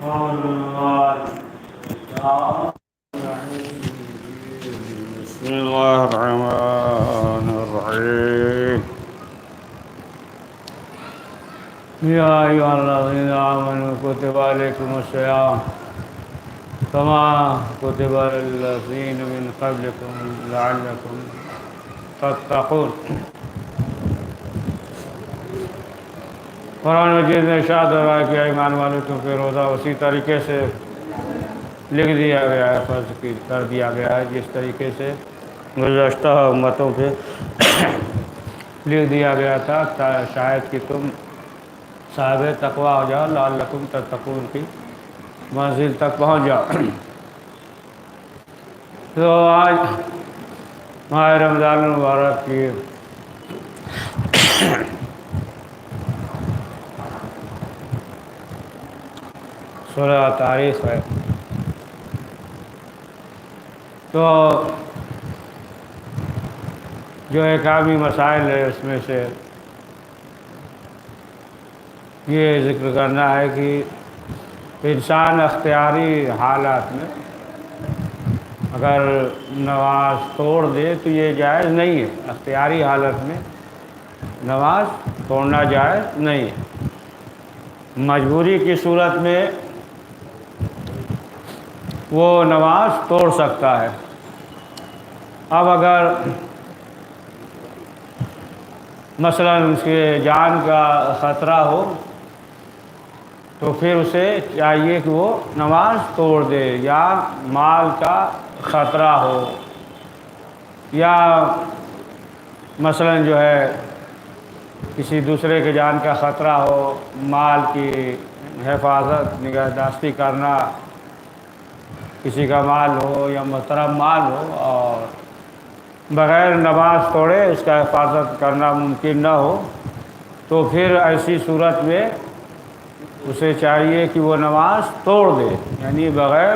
بسم الله الرحمن الرحيم يا أيها الذين آمنوا كتب عليكم الصيام كما كتب على الذين من قبلكم لعلكم تتقون. قرآن مجید میں ارشاد ہو رہا ہے کہ ایمان والوں تم پہ روزہ اسی طریقے سے لکھ دیا گیا ہے، فرض کر دیا گیا ہے جس طریقے سے گزشتہ امتوں پہ لکھ دیا گیا تھا، شاید کہ تم صاحب تقویٰ ہو جاؤ، لعلکم تتقون کی منزل تک پہنچ جاؤ. تو آج ماہ رمضان المبارک کی 16 تاریخ ہے. تو جو احکامی مسائل ہے اس میں سے یہ ذکر کرنا ہے کہ انسان اختیاری حالات میں اگر نماز توڑ دے تو یہ جائز نہیں ہے. اختیاری حالت میں نماز توڑنا جائز نہیں ہے. مجبوری کی صورت میں وہ نماز توڑ سکتا ہے. اب اگر مثلا اس کے جان کا خطرہ ہو تو پھر اسے چاہیے کہ وہ نماز توڑ دے، یا مال کا خطرہ ہو، یا مثلا جو ہے کسی دوسرے کے جان کا خطرہ ہو، مال کی حفاظت نگہداشتی کرنا، کسی کا مال ہو یا محترم مال ہو اور بغیر نماز توڑے اس کا حفاظت کرنا ممکن نہ ہو، تو پھر ایسی صورت میں اسے چاہیے کہ وہ نماز توڑ دے، یعنی بغیر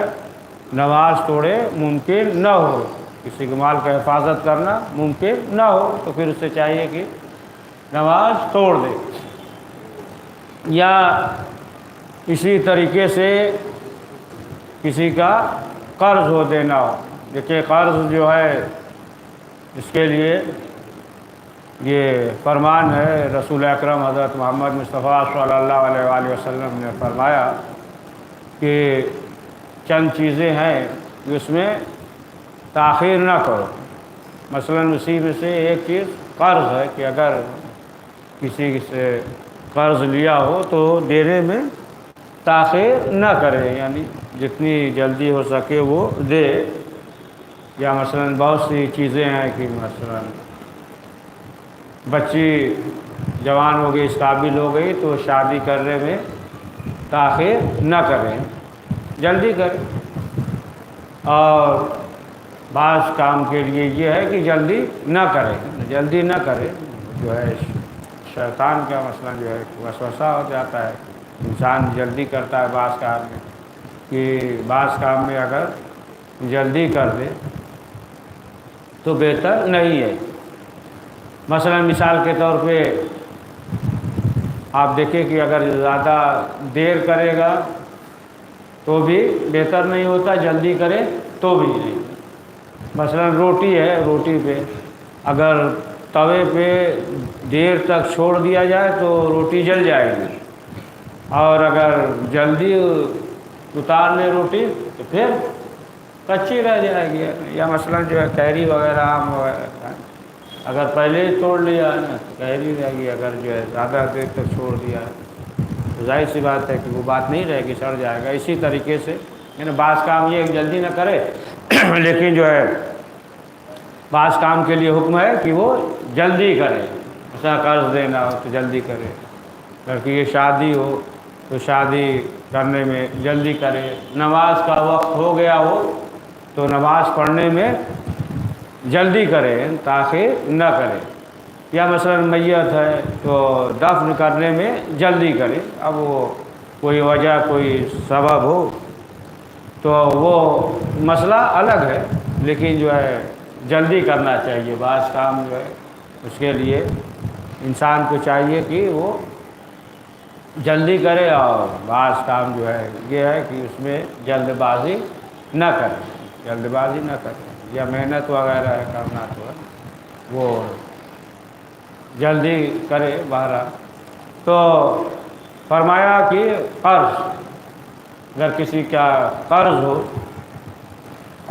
نماز توڑے ممکن نہ ہو، کسی کے مال کا حفاظت کرنا ممکن نہ ہو، تو پھر اسے چاہیے کہ نماز توڑ دے. یا اسی طریقے سے کسی کا قرض ہو دینا ہو. دیکھیے قرض جو ہے اس کے لیے یہ فرمان ہے، رسول اکرم حضرت محمد مصطفیٰ صلی اللہ علیہ وآلہ وسلم نے فرمایا کہ چند چیزیں ہیں اس میں تاخیر نہ کرو. مثلا اسی میں سے ایک چیز قرض ہے کہ اگر کسی سے قرض لیا ہو تو دینے میں تاخیر نہ کرے، یعنی جتنی جلدی ہو سکے وہ دے. یا مثلا بہت سی چیزیں ہیں کہ مثلا بچی جوان ہو گئی، اس قابل ہو گئی تو شادی کرنے میں تاخیر نہ کریں، جلدی کریں. اور بعض کام کے لیے یہ ہے کہ جلدی نہ کریں، جلدی نہ کریں، جو ہے شیطان کا مثلا جو ہے وسوسہ ہو جاتا ہے، انسان جلدی کرتا ہے بعض کام میں، کہ بعض کام میں اگر جلدی کر دے تو بہتر نہیں ہے. مثلا مثال کے طور پہ آپ دیکھیں کہ اگر زیادہ دیر کرے گا تو بھی بہتر نہیں ہوتا، جلدی کرے تو بھی نہیں. مثلا روٹی ہے، روٹی پہ اگر توے پہ دیر تک چھوڑ دیا جائے تو روٹی جل جائے گی، اور اگر جلدی اتار لے روٹی تو پھر کچی رہ جائے گی. یا مثلا جو ہے کیری وغیرہ، آم وغیرہ اگر پہلے ہی توڑ لیا ہے نا تو کیری رہے گی، اگر جو ہے زیادہ دیر تک چھوڑ دیا ہے تو ظاہر سی بات ہے کہ وہ بات نہیں رہے گی، سڑ جائے گا. اسی طریقے سے یعنی بعض کام یہ جلدی نہ کرے لیکن جو ہے بعض کام کے لیے حکم ہے کہ وہ جلدی کرے. مثلا قرض دینا ہو تو جلدی کرے، لڑکی کی شادی ہو تو شادی کرنے میں جلدی کرے. نماز کا وقت ہو گیا ہو تو نماز پڑھنے میں جلدی کرے، تاخیر نہ کرے. یا مثلا میت ہے تو دفن کرنے میں جلدی کرے. اب وہ کوئی وجہ کوئی سبب ہو تو وہ مسئلہ الگ ہے، لیکن جو ہے جلدی کرنا چاہیے. بعض کام جو ہے اس کے لیے انسان کو چاہیے کہ وہ جلدی کرے، اور بعض کام جو ہے یہ ہے کہ اس میں جلد بازی نہ کرے، جلد بازی نہ کرے، یا محنت وغیرہ ہے کرنا تو ہے وہ جلدی کرے بہرحال۔ تو فرمایا کہ قرض، اگر کسی کا قرض ہو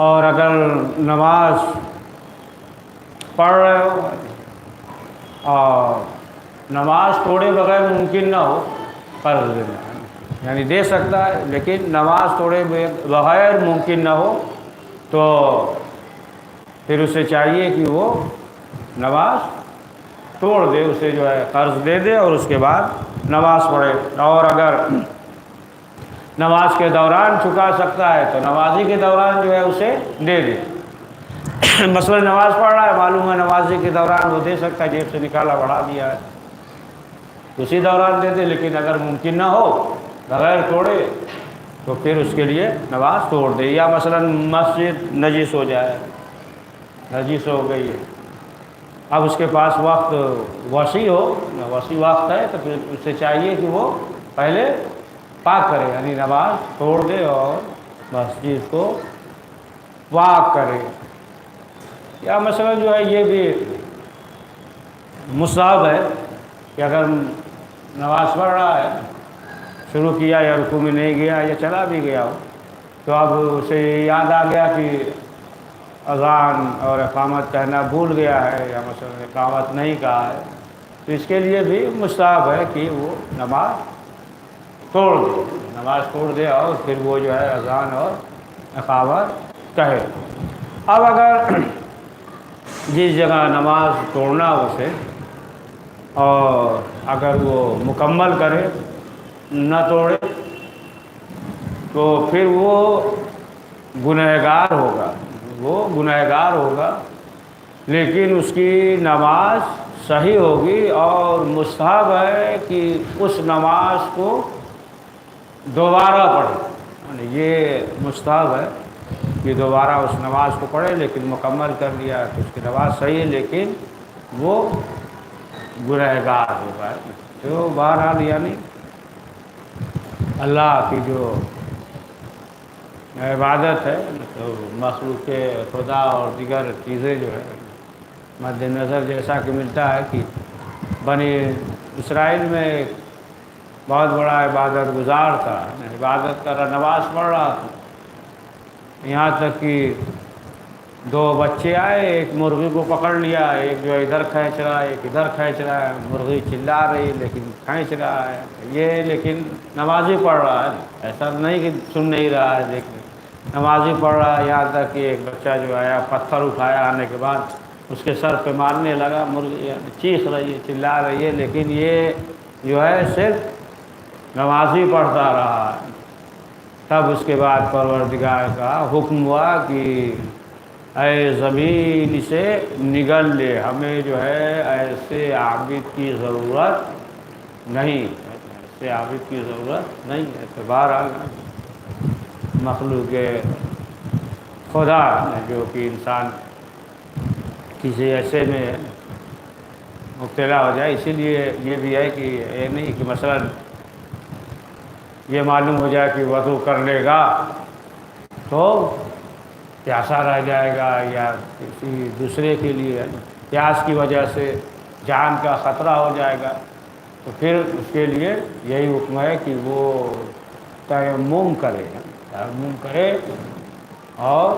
اور اگر نماز پڑھ رہے ہو اور نماز توڑے بغیر ممکن نہ ہو قرض دینا، یعنی دے سکتا ہے لیکن نماز توڑے بغیر ممکن نہ ہو، تو پھر اسے چاہیے کہ وہ نماز توڑ دے، اسے جو ہے قرض دے دے اور اس کے بعد نماز پڑھے۔ اور اگر نماز کے دوران چکا سکتا ہے تو نمازی کے دوران جو ہے اسے دے دے۔ مثلا نماز پڑھ رہا ہے، معلوم ہے نمازی کے دوران وہ دے سکتا ہے، جیب سے نکالا بڑھا دیا ہے، اسی دوران دے دے، لیکن اگر ممکن نہ ہو بغیر توڑے تو پھر اس کے لیے نماز توڑ دے۔ یا مثلا مسجد نجس ہو جائے، نجس ہو گئی ہے، اب اس کے پاس وقت وسیع وقت ہے، تو پھر اسے چاہیے کہ وہ پہلے پاک کرے، یعنی نماز توڑ دے اور مسجد کو پاک کرے۔ یا مثلا جو ہے یہ بھی مستحب ہے کہ اگر نماز پڑھ رہا ہے، شروع کیا یا رکوع میں نہیں گیا یا چلا بھی گیا ہو، تو اب اسے یاد آ گیا کہ اذان اور اقامت کہنا بھول گیا ہے، یا مثلا اقامت نہیں کہا ہے، تو اس کے لیے بھی مستحب ہے کہ وہ نماز توڑ دے اور پھر وہ جو ہے اذان اور اقامت کہے۔ اب اگر جس جگہ نماز توڑنا اسے، اور اگر وہ مکمل کرے نہ توڑے، تو پھر وہ گنہگار ہوگا، لیکن اس کی نماز صحیح ہوگی، اور مستحب ہے کہ اس نماز کو دوبارہ پڑھے، یعنی یہ مستحب ہے کہ دوبارہ اس نماز کو پڑھے، لیکن مکمل کر لیا کہ اس کی نماز صحیح ہے لیکن وہ گنہگار ہوگا۔ تو بہرحال یعنی اللہ کی جو عبادت ہے، تو مخلوق خدا اور دیگر چیزیں جو ہے مد نظر، جیسا کہ ملتا ہے کہ بنی اسرائیل میں ایک بہت بڑا عبادت گزار تھا، عبادت کر رہا، نماز پڑھ رہا تھا، یہاں تک کہ دو بچے آئے، ایک مرغی کو پکڑ لیا، ایک جو ادھر کھینچ رہا ہے ایک ادھر کھینچ رہا ہے، مرغی چلا رہی لیکن کھینچ رہا ہے یہ، لیکن نماز ہی پڑھ رہا ہے، ایسا نہیں کہ سن نہیں رہا ہے، لیکن نماز ہی پڑھ رہا ہے۔ یہاں تک کہ ایک بچہ جو آیا، پتھر اٹھایا، آنے کے بعد اس کے سر پہ مارنے لگا، مرغی چیخ رہی ہے، چلا رہی ہے، لیکن یہ جو ہے صرف نماز ہی پڑھتا رہا۔ تب اس کے بعد پروردگار کا حکم ہوا کہ اے زمین سے نگل لے، ہمیں جو ہے ایسے عابد کی ضرورت نہیں، ایسے عابد کی ضرورت نہیں ہے۔ تو بہرحال مخلوق خدا جو کہ انسان کسی ایسے میں مبتلا ہو جائے، اسی لیے یہ بھی ہے کہ یہ نہیں کہ مثلا یہ معلوم ہو جائے کہ وضو کر لے گا تو پیاسا رہ جائے گا، یا کسی دوسرے کے لیے پیاس کی وجہ سے جان کا خطرہ ہو جائے گا، تو پھر اس کے لیے یہی حکم ہے کہ وہ تیمم کرے اور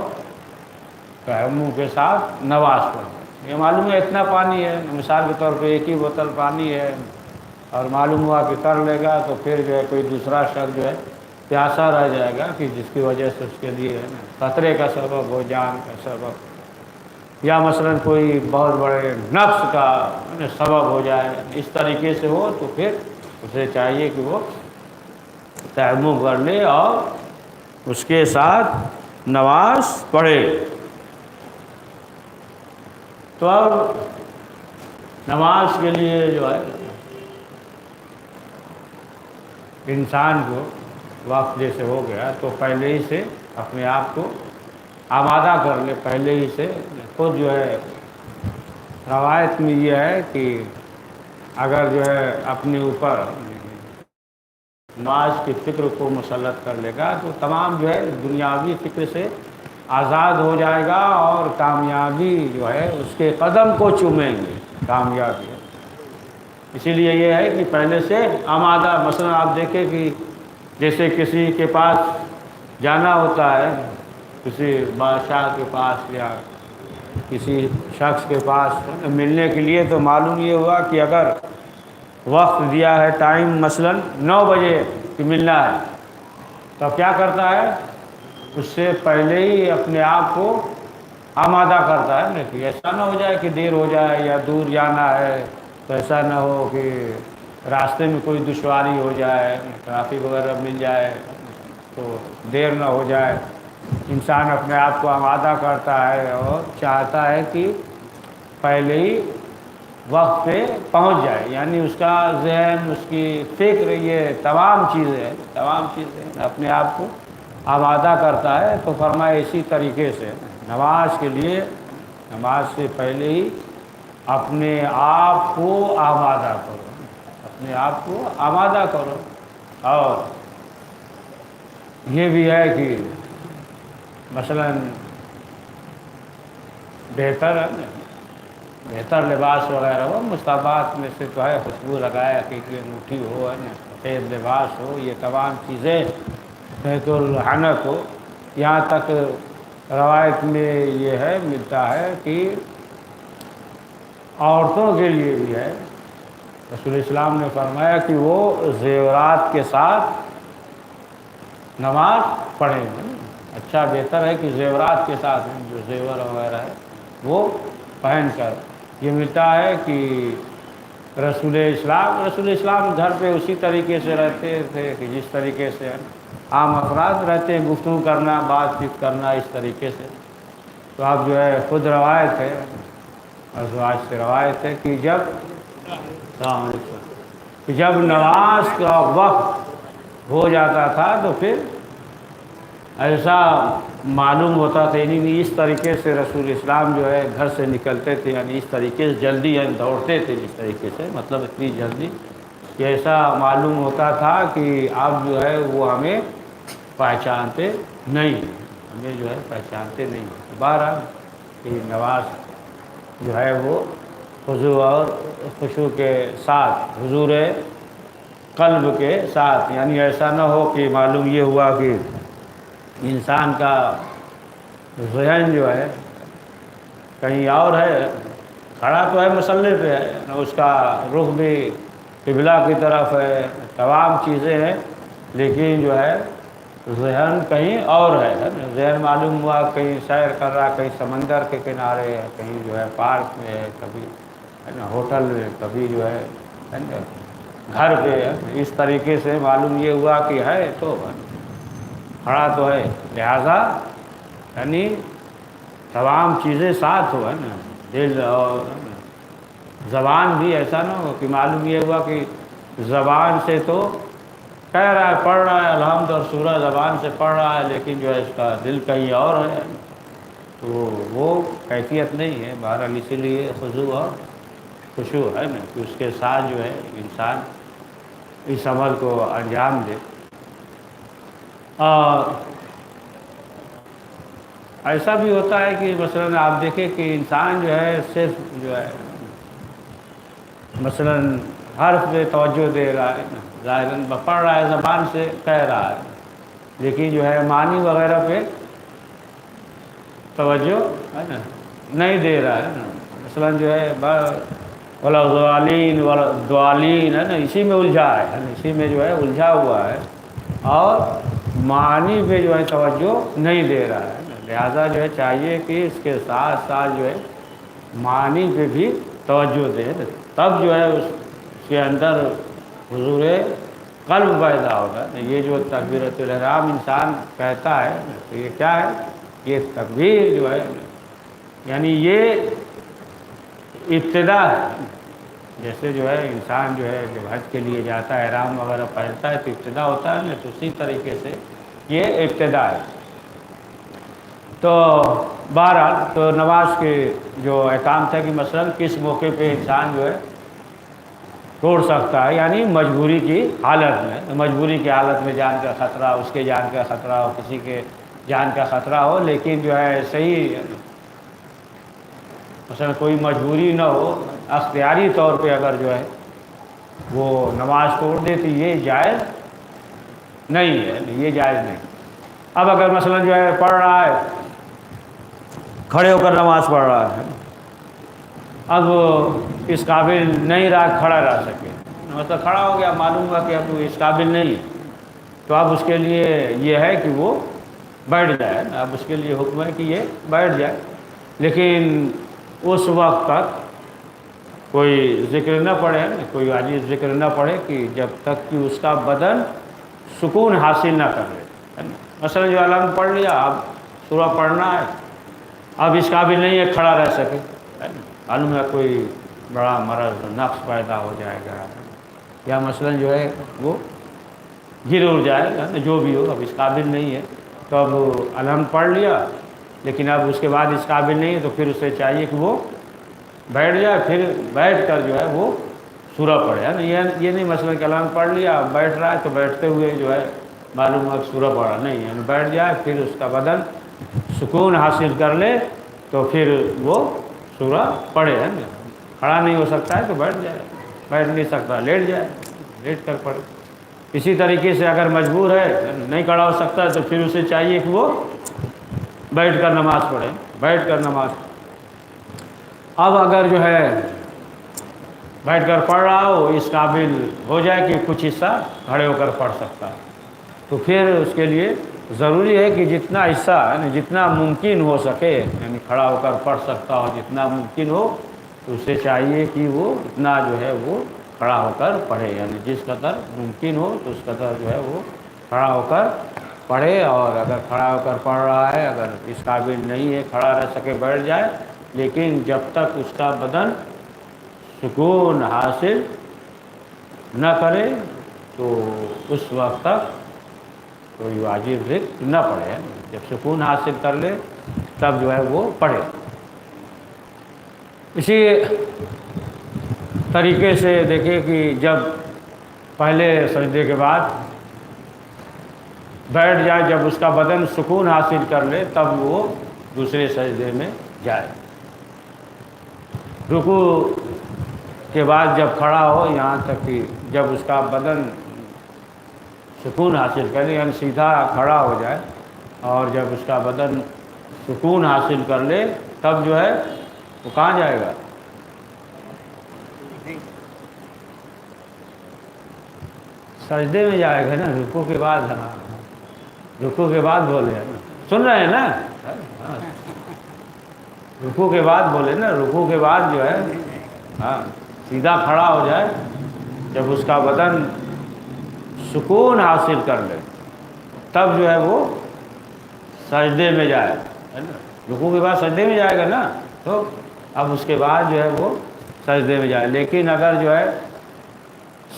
تیمم کے ساتھ نماز پڑھے۔ یہ معلوم ہے اتنا پانی ہے، مثال کے طور پہ ایک ہی بوتل پانی ہے، اور معلوم ہوا کہ کر لے گا، تو پھر جو ہے کوئی دوسرا شخص جو ہے پیاسا رہ جائے گا کہ جس کی وجہ سے اس کے لیے خطرے کا سبب ہو، جان کا سبب، یا مثلا کوئی بہت بڑے نفس کا سبب ہو جائے، اس طریقے سے ہو، تو پھر اسے چاہیے کہ وہ تیمم کر لے اور اس کے ساتھ نماز پڑھے۔ تو اب نماز کے لیے جو ہے انسان کو وقت جیسے ہو گیا تو پہلے ہی سے اپنے آپ کو آمادہ کر لے، پہلے ہی سے خود جو ہے، روایت میں یہ ہے کہ اگر جو ہے اپنے اوپر نماز کی فکر کو مسلط کر لے گا تو تمام جو ہے دنیاوی فکر سے آزاد ہو جائے گا اور کامیابی جو ہے اس کے قدم کو چومیں گے کامیابی ہے۔ اسی لیے یہ ہے کہ پہلے سے آمادہ، مثلا آپ دیکھیں کہ جیسے کسی کے پاس جانا ہوتا ہے، کسی بادشاہ کے پاس یا کسی شخص کے پاس ملنے کے لیے، تو معلوم یہ ہوا کہ اگر وقت دیا ہے، ٹائم مثلا 9 بجے کہ ملنا ہے، تو کیا کرتا ہے؟ اس سے پہلے ہی اپنے آپ کو آمادہ کرتا ہے نا، کہ ایسا نہ ہو جائے کہ دیر ہو جائے یا دور جانا ہے، تو ایسا نہ ہو کہ راستے میں کوئی دشواری ہو جائے، ٹرافک وغیرہ مل جائے تو دیر نہ ہو جائے۔ انسان اپنے آپ کو آمادہ کرتا ہے اور چاہتا ہے کہ پہلے ہی وقت پہ پہنچ جائے، یعنی اس کا ذہن، اس کی فکر، یہ تمام چیزیں اپنے آپ کو آمادہ کرتا ہے۔ تو فرمایا اسی طریقے سے نماز کے لیے، نماز سے پہلے ہی اپنے آپ کو آمادہ کرو، اپنے آپ کو آمادہ کرو۔ اور یہ بھی ہے کہ مثلا بہتر لباس وغیرہ ہو، مستحبات میں سے تو ہے خوشبو لگائے، حقیقی انگوٹھی ہو، ہے نا، سفید لباس ہو، یہ تمام چیزیں بیت الحنک ہو۔ یہاں تک روایت میں یہ ہے ملتا ہے کہ عورتوں کے لیے بھی ہے، رسول اسلام نے فرمایا کہ وہ زیورات کے ساتھ نماز پڑھیں گے۔ اچھا بہتر ہے کہ زیورات کے ساتھ جو زیور وغیرہ ہے وہ پہن کر۔ یہ ملتا ہے کہ رسول اسلام گھر پہ اسی طریقے سے رہتے تھے کہ جس طریقے سے عام افراد رہتے ہیں، گفتگو کرنا، بات چیت کرنا اس طریقے سے۔ تو آپ جو ہے خود روایت ہے، ازواج سے روایت ہے کہ جب نماز کا وقت ہو جاتا تھا تو پھر ایسا معلوم ہوتا تھا، یعنی اس طریقے سے رسول اسلام جو ہے گھر سے نکلتے تھے، یعنی اس طریقے سے جلدی، یعنی دوڑتے تھے جس طریقے سے، مطلب اتنی جلدی کہ ایسا معلوم ہوتا تھا کہ اب جو ہے وہ ہمیں پہچانتے نہیں، ہمیں جو ہے پہچانتے نہیں۔ بہرحال کہ نماز جو ہے وہ خضوع اور خشوع کے ساتھ، حضور قلب کے ساتھ، یعنی ایسا نہ ہو کہ معلوم یہ ہوا کہ انسان کا ذہن جو ہے کہیں اور ہے، کھڑا تو ہے مسلح پہ ہے، اس کا رخ بھی قبلہ کی طرف ہے، تمام چیزیں ہیں، لیکن جو ہے ذہن کہیں اور ہے۔ ذہن معلوم ہوا کہیں سیر کر رہا، کہیں سمندر کے کنارے ہے، کہیں جو ہے پارک میں ہے، کبھی ہے نا ہوٹل میں، کبھی جو ہے نا گھر پہ ہے۔ اس طریقے سے معلوم یہ ہوا کہ ہے تو کھڑا تو ہے، لہذا یعنی تمام چیزیں ساتھ ہو، ہے نا، دل اور زبان بھی ایسا نہ ہو کہ معلوم یہ ہوا کہ زبان سے تو کہہ رہا ہے، پڑھ رہا ہے الحمد اور سورہ زبان سے پڑھ رہا ہے، لیکن جو ہے اس کا دل کہیں اور ہے، تو وہ کیفیت نہیں ہے۔ بہرحال اسی لیے خضوع اور خشوع ہے نا کہ اس کے ساتھ جو ہے انسان اس عمل کو انجام دے۔ اور ایسا بھی ہوتا ہے کہ مثلاً آپ دیکھیں کہ انسان جو ہے صرف جو ہے مثلاً حرف پہ توجہ دے رہا ہے، ظاہراً پڑھ رہا ہے، زبان سے کہہ رہا ہے، لیکن جو ہے معنی وغیرہ پہ توجہ ہے نا نہیں دے رہا ہے نا۔ مثلاً جو ہے ولا ضالین ہے نا، اسی میں الجھا ہے، اسی میں جو ہے الجھا ہوا ہے اور معنی پہ جو ہے توجہ نہیں دے رہا ہے۔ لہٰذا جو ہے چاہیے کہ اس کے ساتھ ساتھ جو ہے معنی پہ بھی توجہ دے، تب جو ہے اس کے اندر حضور قلب پیدا ہوگا۔ یہ جو تکبیرۃ الاحرام انسان کہتا ہے تو یہ کیا ہے؟ یہ تکبیر جو ہے یعنی یہ ابتدا ہے۔ جیسے جو ہے انسان جو ہے جب حج کے لیے جاتا ہے، احرام وغیرہ پہنتا ہے تو ابتدا ہوتا ہے نا، تو اسی طریقے سے یہ ابتدا ہے۔ تو بہرحال تو نماز کے جو احکام تھا کہ مثلاً کس موقع پہ انسان جو ہے توڑ سکتا ہے، یعنی مجبوری کی حالت میں، مجبوری کی حالت میں جان کا خطرہ، اس کے جان کا خطرہ ہو، کسی کے جان کا خطرہ ہو، لیکن جو ہے صحیح مثلا کوئی مجبوری نہ ہو، اختیاری طور پہ اگر جو ہے وہ نماز توڑ دے تو یہ جائز نہیں ہے، یہ جائز نہیں۔ اب اگر مثلا جو ہے پڑھ رہا ہے، کھڑے ہو کر نماز پڑھ رہا ہے، اب اس قابل نہیں رہا کھڑا رہ سکے، مطلب کھڑا ہو گیا، معلوم ہوا کہ اب اس قابل نہیں ہے، تو اب اس کے لیے یہ ہے کہ وہ بیٹھ جائے، اب اس کے لیے حکم ہے کہ یہ بیٹھ جائے، لیکن اس وقت تک کوئی ذکر نہ پڑھے، کوئی واجب ذکر نہ پڑھے کہ جب تک کہ اس کا بدن سکون حاصل نہ کر لے۔ مثلا جو علم پڑھ لیا، اب سورہ پڑھنا ہے، اب اس قابل نہیں ہے کھڑا رہ سکے، معلوم ہے کوئی بڑا مرض نقص پیدا ہو جائے گا، یا مثلا جو ہے وہ گر اڑ جائے گا، جو بھی ہو، اب اس قابل نہیں ہے، تو اب علم پڑھ لیا، لیکن اب اس کے بعد اس قابل نہیں ہے، تو پھر اسے چاہیے کہ وہ بیٹھ جائے، پھر بیٹھ کر جو ہے وہ سورہ پڑھے، ہے نا، یہ نہیں مثلا کہ علم پڑھ لیا، اب بیٹھ رہا ہے تو بیٹھتے ہوئے جو ہے معلوم ہوا کہ سورہ پڑھا نہیں، یعنی بیٹھ جائے، پھر اس کا بدن سکون حاصل کر لے تو پھر وہ سورہ پڑھے، ہے نا، کھڑا نہیں ہو سکتا ہے تو بیٹھ جائے، بیٹھ نہیں سکتا لیٹ جائے، لیٹ کر پڑھے۔ اسی طریقے سے اگر مجبور ہے، نہیں کھڑا ہو سکتا تو پھر اسے چاہیے کہ وہ بیٹھ کر نماز پڑھے، بیٹھ کر نماز۔ اب اگر جو ہے بیٹھ کر پڑھ رہا ہو، اس قابل ہو جائے کہ کچھ حصہ کھڑے ہو کر پڑھ سکتا ہے، تو پھر اس کے لیے ضروری ہے کہ جتنا حصہ یعنی جتنا ممکن ہو سکے، یعنی کھڑا ہو کر پڑھ سکتا ہو جتنا ممکن ہو، تو اسے چاہیے کہ وہ اتنا جو ہے وہ کھڑا ہو کر پڑھے، یعنی جس قدر ممکن ہو تو اس قدر جو ہے وہ کھڑا ہو کر پڑھے، اور اگر کھڑا ہو کر پڑھ رہا ہے، اگر اس قابل نہیں ہے کھڑا رہ سکے بیٹھ جائے، لیکن جب تک اس کا بدن سکون حاصل نہ کرے تو اس وقت تک کوئی واجب ذکر نہ پڑھے، جب سکون حاصل کر لے تب جو ہے وہ پڑھے۔ اسی طریقے سے دیکھیں کہ جب پہلے سجدے کے بعد بیٹھ جائے، جب اس کا بدن سکون حاصل کر لے تب وہ دوسرے سجدے میں جائے۔ رکوع کے بعد جب کھڑا ہو، یہاں تک کہ جب اس کا بدن سکون حاصل کرے، یعنی سیدھا کھڑا ہو جائے، اور جب اس کا بدن سکون حاصل کر لے تب جو ہے وہ کہاں جائے گا؟ سجدے میں جائے گا نا، رکوع کے بعد، رکوع کے بعد بولے، سن رہے ہیں نا، رکوع کے بعد بولے نا، رکوع کے بعد جو ہے ہاں سیدھا کھڑا ہو جائے، جب اس کا بدن سکون حاصل کر لے تب جو ہے وہ سجدے میں جائے، رکوع کے بعد سجدے میں جائے گا نا، تو اب اس کے بعد جو ہے وہ سجدے میں جائے۔ لیکن اگر جو ہے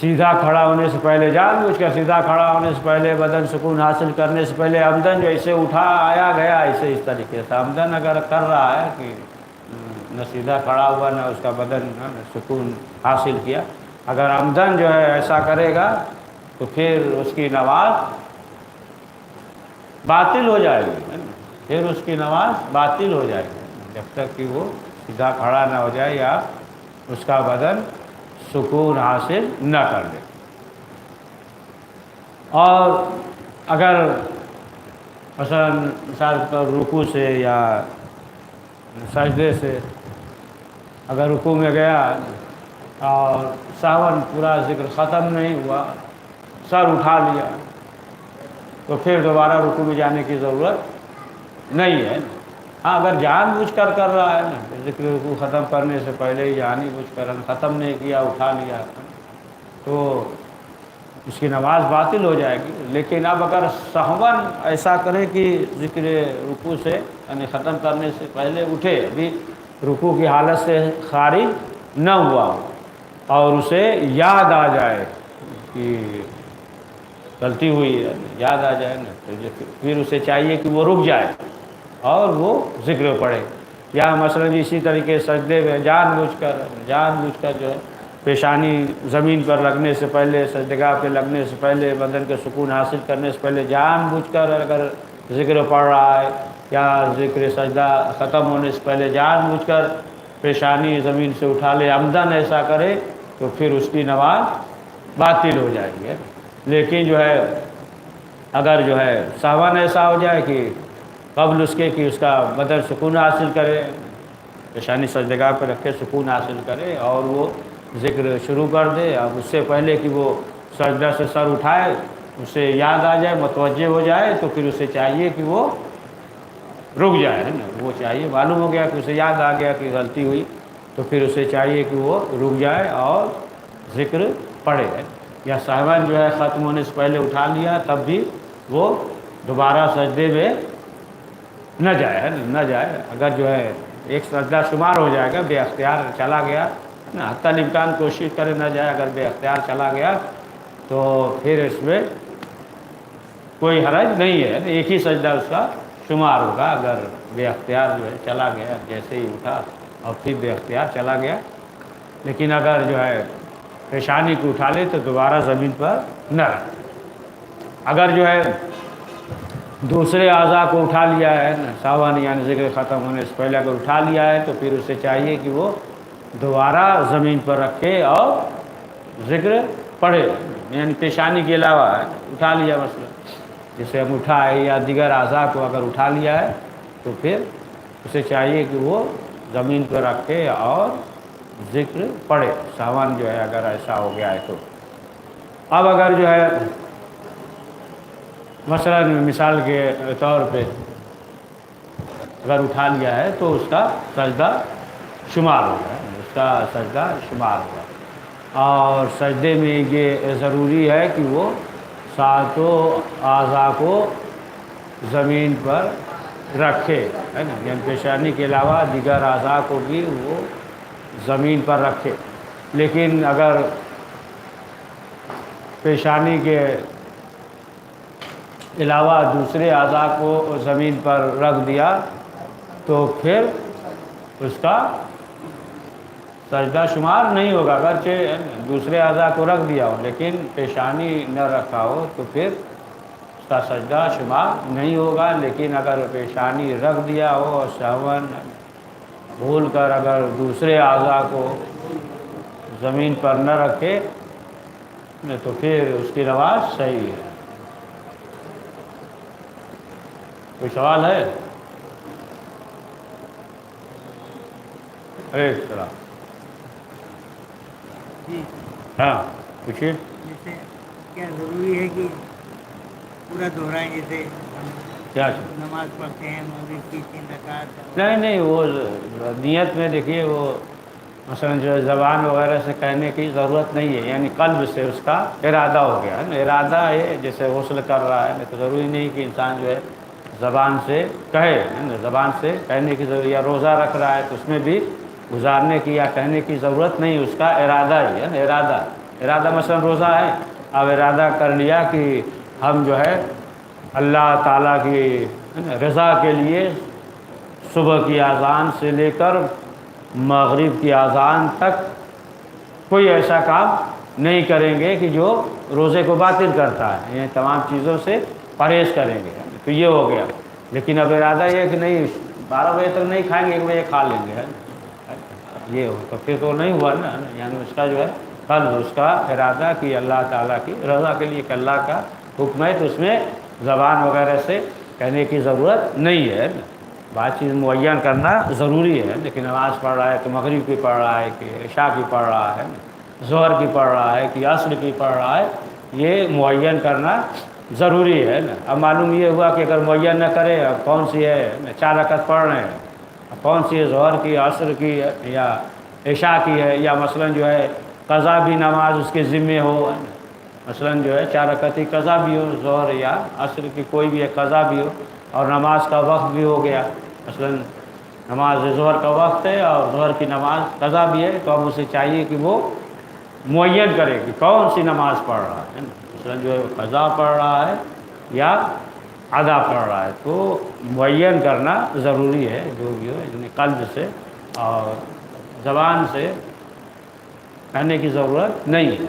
سیدھا کھڑا ہونے سے پہلے، جان بوجھ کر سیدھا کھڑا ہونے سے پہلے، بدن سکون حاصل کرنے سے پہلے عمدن جو اسے اٹھا آیا گیا، اسے اس طریقے سے عمدن اگر کر رہا ہے کہ نہ سیدھا کھڑا ہوا نہ اس کا بدن سکون حاصل کیا، اگر عمدن جو ہے ایسا کرے گا تو پھر اس کی نماز باطل ہو جائے گی، پھر اس کی نماز باطل ہو جائے گی، جب تک کہ وہ سیدھا کھڑا نہ ہو جائے یا اس کا بدن سکون حاصل نہ کر لے۔ اور اگر مثلا مثال پر رکوع سے یا سجدے سے اگر رکوع میں گیا اور ساون پورا ذکر ختم نہیں ہوا، سر اٹھا لیا، تو پھر دوبارہ رکوع میں جانے کی ضرورت نہیں ہے۔ ہاں اگر جان بوجھ کر کر رہا ہے نا، ذکر رکوع ختم کرنے سے پہلے ہی جان بوجھ کر ختم نہیں کیا، اٹھا لیا، تو اس کی نماز باطل ہو جائے گی۔ لیکن اب اگر سہون ایسا کرے کہ ذکر رکوع سے یعنی ختم کرنے سے پہلے اٹھے، ابھی رکوع کی حالت سے خارج نہ ہوا، اور اسے یاد آ جائے کہ غلطی ہوئی ہے، یاد آ جائے نا، تو پھر اسے چاہیے کہ وہ رک جائے اور وہ ذکر پڑھے، یا مثلا اسی طریقے سجدے میں جان بوجھ کر جو ہے پیشانی زمین پر رکھنے سے پہلے، سجدگاہ پہ لگنے سے پہلے، بدن کے سکون حاصل کرنے سے پہلے جان بوجھ کر اگر ذکر پڑھ رہا ہے، یا ذکر سجدہ ختم ہونے سے پہلے جان بوجھ کر پیشانی زمین سے اٹھا لے، عمدن ایسا کرے، تو پھر اس کی نماز باطل ہو جائے گی۔ لیکن جو ہے اگر جو ہے سہواً ایسا ہو جائے کہ قبل اس کے کہ اس کا بدن سکون حاصل کرے، پیشانی سجدگاہ پہ رکھے سکون حاصل کرے اور وہ ذکر شروع کر دے، اب اس سے پہلے کہ وہ سجدہ سے سر اٹھائے اسے یاد آ جائے، متوجہ ہو جائے، تو پھر اسے چاہیے کہ وہ رک جائے، ہے نا، وہ چاہیے، معلوم ہو گیا کہ اسے یاد آ گیا کہ غلطی ہوئی، تو پھر اسے چاہیے کہ وہ رک جائے اور ذکر پڑھے، یا سہواً جو ہے ختم ہونے سے پہلے اٹھا لیا تب بھی وہ دوبارہ سجدے میں نہ جائے، ہے نا، نہ جائے۔ اگر جو ہے ایک سجدہ شمار ہو جائے گا، بے اختیار چلا گیا، نا، حتی الامکان کوشش کرے نہ جائے، اگر بے اختیار چلا گیا تو پھر اس میں کوئی حرج نہیں ہے، ایک ہی سجدہ اس کا شمار ہوگا۔ اگر بے اختیار جو ہے چلا گیا، جیسے ہی اٹھا اور پھر بے اختیار چلا گیا، لیکن اگر جو ہے پیشانی کو اٹھا لے تو دوبارہ زمین پر نہ رکھے۔ اگر جو ہے دوسرے اعضاء کو اٹھا لیا ہے، سہواً یعنی ذکر ختم ہونے سے پہلے اگر اٹھا لیا ہے تو پھر اسے چاہیے کہ وہ دوبارہ زمین پر رکھے اور ذکر پڑھے، یعنی پیشانی کے علاوہ اٹھا لیا، مثلا جسے ہم اٹھائے یا دیگر اعضاء کو اگر اٹھا لیا ہے تو پھر اسے چاہیے کہ وہ زمین پر رکھے اور ذکر پڑھے، سہواً جو ہے اگر ایسا ہو گیا ہے تو۔ اب اگر جو ہے مثلا مثال کے طور پہ اگر اٹھا لیا ہے تو اس کا سجدہ شمار ہوگا، اس کا سجدہ شمار ہوگا، اور سجدے میں یہ ضروری ہے کہ وہ ساتوں اعضاء کو زمین پر رکھے، ہے نا، یعنی پیشانی کے علاوہ دیگر اعضاء کو بھی وہ زمین پر رکھے۔ لیکن اگر پیشانی کے علاوہ دوسرے اعضاء کو زمین پر رکھ دیا تو پھر اس کا سجدہ شمار نہیں ہوگا، اگرچہ دوسرے اعضاء کو رکھ دیا ہو لیکن پیشانی نہ رکھا ہو تو پھر اس کا سجدہ شمار نہیں ہوگا۔ لیکن اگر پیشانی رکھ دیا ہو اور سہواً بھول کر اگر دوسرے اعضاء کو زمین پر نہ رکھے تو پھر اس کی نماز صحیح ہے۔ کوئی سوال ہے؟ السلام جی، ہاں پوچھیے۔ جیسے کیا ضروری ہے کہ پورا دہرائیں، جیسے ہم کیا نماز پڑھتے ہیں مغرب کی 3 رکعت؟ نہیں، وہ نیت میں دیکھیے، وہ مثلا جو زبان وغیرہ سے کہنے کی ضرورت نہیں ہے، یعنی قلب سے اس کا ارادہ ہو گیا ہے نا، ارادہ ہے، جیسے غسل کر رہا ہے تو ضروری نہیں کہ انسان جو ہے زبان سے کہے، زبان سے کہنے کی ضرورت، یا روزہ رکھ رہا ہے تو اس میں بھی گزارنے کی یا کہنے کی ضرورت نہیں، اس کا ارادہ ہی ہے نا، ارادہ مثلا روزہ ہے، اب ارادہ کر لیا کہ ہم جو ہے اللہ تعالیٰ کی رضا کے لیے صبح کی اذان سے لے کر مغرب کی اذان تک کوئی ایسا کام نہیں کریں گے کہ جو روزے کو باطل کرتا ہے، یہ تمام چیزوں سے پرہیز کریں گے، تو یہ ہو گیا۔ لیکن اب ارادہ یہ ہے کہ نہیں 12 بجے تک نہیں کھائیں گے، 1 بجے کھا لیں گے، یہ ہو تو پھر تو نہیں ہوا نا، یعنی اس کا جو ہے قلب، اس کا ارادہ کہ اللہ تعالیٰ کی رضا کے لیے کہ اللہ کا حکم ہے، تو اس میں زبان وغیرہ سے کہنے کی ضرورت نہیں ہے، بات چیز معین کرنا ضروری ہے۔ لیکن نماز پڑھ رہا ہے تو مغرب کی پڑھ رہا ہے کہ عشاء کی پڑھ رہا ہے، ظہر کی پڑھ رہا ہے کہ عصر کی پڑھ رہا ہے، یہ معین کرنا ضروری ہے نا۔ اب معلوم یہ ہوا کہ اگر معین نہ کرے، اب کون سی ہے 4 رکعت پڑھ رہے ہیں، اب کون سی ہے ظہر کی، عصر کی یا عشاء کی ہے، یا مثلا جو ہے قضا بھی نماز اس کے ذمے ہو، مثلا جو ہے 4 رکعت کی قضا بھی ہو، ظہر یا عصر کی کوئی بھی قضا بھی ہو، اور نماز کا وقت بھی ہو گیا، مثلا نماز ظہر کا وقت ہے اور ظہر کی نماز قضا بھی ہے، تو اب اسے چاہیے کہ وہ معین کرے کہ کون سی نماز پڑھ رہا ہے، مثلا جو ہے قضا پڑھ رہا ہے یا ادا پڑھ رہا ہے، تو معین کرنا ضروری ہے، جو بھی ہو، یعنی قلب سے اور زبان سے کہنے کی ضرورت نہیں ہے.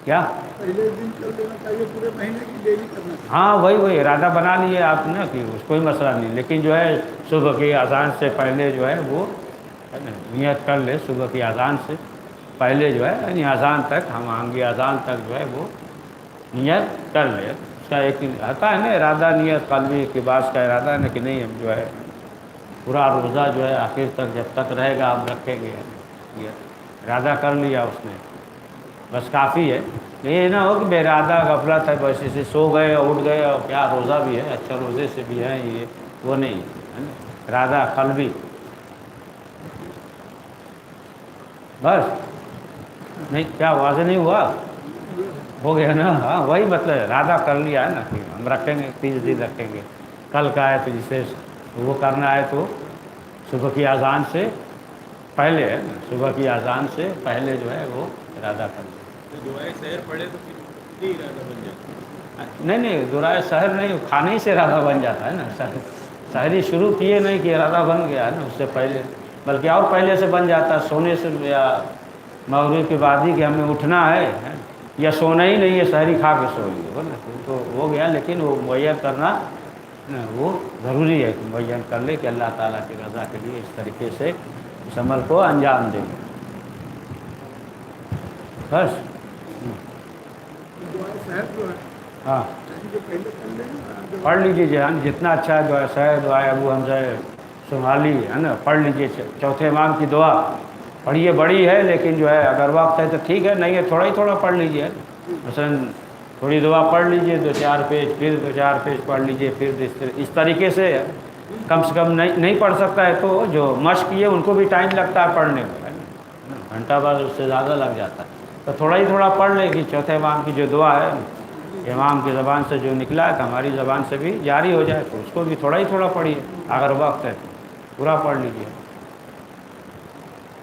کیا پہلے دن کر لینا چاہیے، پورے مہینے کی ڈیلی کرنا چاہیے. ہاں وہی ارادہ بنا لیے آپ نے کہ اس کوئی مسئلہ نہیں، لیکن جو ہے صبح کی اذان سے پہلے جو ہے وہ نیت کر لے. صبح کی اذان سے پہلے جو ہے یعنی اذان تک، ہم آنگی اذان تک جو ہے وہ نیت کر لے. اس کا ایک آتا ہے نا ارادہ، نیت قلبی کے بعد کا ارادہ ہے نا کہ نہیں ہم جو ہے پورا روزہ جو ہے آخر تک جب تک رہے گا آپ رکھیں گے. یہ ارادہ کر لیا اس نے، بس کافی ہے. یہ نہ ہو کہ بے ارادہ غفلت ہے، بس اسے سو گئے اٹھ گئے اور کیا روزہ بھی ہے، اچھا روزے سے بھی ہے یہ، وہ نہیں ہے نا. ارادہ قلبی بس. نہیں کیا واضح نہیں ہوا؟ ہو گیا نا. ہاں وہی مطلب ارادہ کر لیا ہے نا کہ ہم رکھیں گے، 30 دن رکھیں گے. کل کا ہے تو جسے وہ کرنا ہے تو صبح کی اذان سے پہلے ہے نا، صبح کی اذان سے پہلے جو ہے وہ ارادہ کر لیا. دعائے سحر پڑھے تو پھر یہ ارادہ بن جاتا ہے. نہیں دعائے سحر نہیں، کھانے ہی سے ارادہ بن جاتا ہے نا. سحری شروع کیے نہیں کہ ارادہ بن گیا ہے نا، اس سے پہلے بلکہ اور پہلے سے بن جاتا ہے. سونے سے یا مغرب کے بعد ہی کہ ہمیں اٹھنا ہے، یا سونا ہی نہیں ہے، سحری کھا کے سو لیے نا تو ہو گیا. لیکن وہ معین کرنا وہ ضروری ہے کہ معین کر لے کہ اللہ تعالیٰ کی رضا کے لیے اس طریقے سے اس عمل کو انجام دیں. بس دعائے صاحب جو ہے ہاں جو پہلے کر لیں پڑھ لیجیے جہاں جتنا اچھا دعا شاید دعائے ابو حمزہ شمالی ہے نا، پڑھ لیجیے. چوتھے امام کی دعا پڑھیے، بڑی ہے لیکن جو ہے اگر وقت ہے تو ٹھیک ہے، نہیں ہے تھوڑا ہی تھوڑا پڑھ لیجیے. مثلاً تھوڑی دعا پڑھ لیجیے 2-4 پیج، پھر 2-4 پیج پڑھ لیجیے، پھر اس طریقے سے کم سے کم نہیں پڑھ سکتا ہے تو جو مشق کیے ان کو بھی ٹائم لگتا ہے پڑھنے میں، گھنٹہ بعد اس سے زیادہ لگ جاتا ہے. تو تھوڑا ہی تھوڑا پڑھ لے کہ چوتھے امام کی جو دعا ہے امام کی زبان سے جو نکلا ہے تو ہماری زبان سے بھی جاری ہو جائے، تو اس کو بھی تھوڑا ہی تھوڑا پڑھیے. اگر وقت ہے تو پورا پڑھ لیجیے.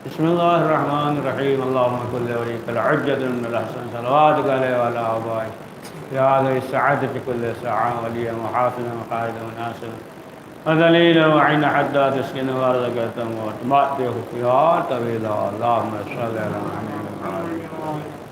بسم اللہ الرحمن الرحیم. اللہم کل ولیک العجد من الحسن صلواتک علیہ وعلی آبائک یا ذی السعادة کل ساعہ ولی محافظ مقاعد مناصر وذلیل وعین حداد اسکن وارزقتم واتمات خفیات طویلہ. اللہم صلی علی محمد.